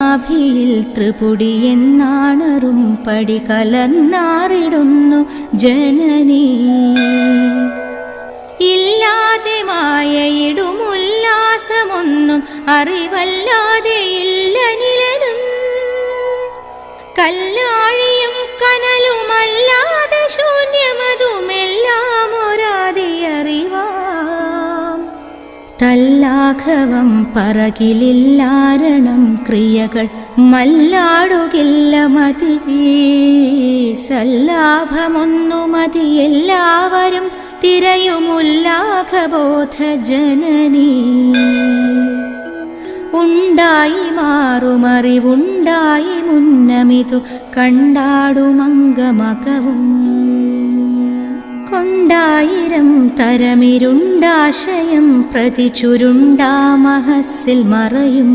നാഭിയിൽ ത്രിപുടി എന്നാണറും പടി കലർന്നാറിടുന്നു ജനനീ. ഇല്ലാതെ മായയിടുമുല്ലാസമൊന്നും അറിവല്ലാതെ ഇല്ല നിലനും. കല്ലാഴിയും കനലുമല്ലാതെ ശൂന്യമതുമെല്ലാം ഒരാതിയറിവാം. തല്ലാഘവം പറകിലില്ലാരണം ക്രിയകൾ മല്ലാടുകില്ല മതി. സല്ലാഭമൊന്നു മതി എല്ലാവരും തിരയുമുല്ലാഘബോധ ജനനീ. ഉണ്ടായി മാറുമറിവുണ്ടായി മുന്നമിതു കണ്ടാടുമംഗമകവും. കൊണ്ടായിരം തരമിരുണ്ടാശയം പ്രതി ചുരുണ്ടാമഹസ്സിൽ മറയും.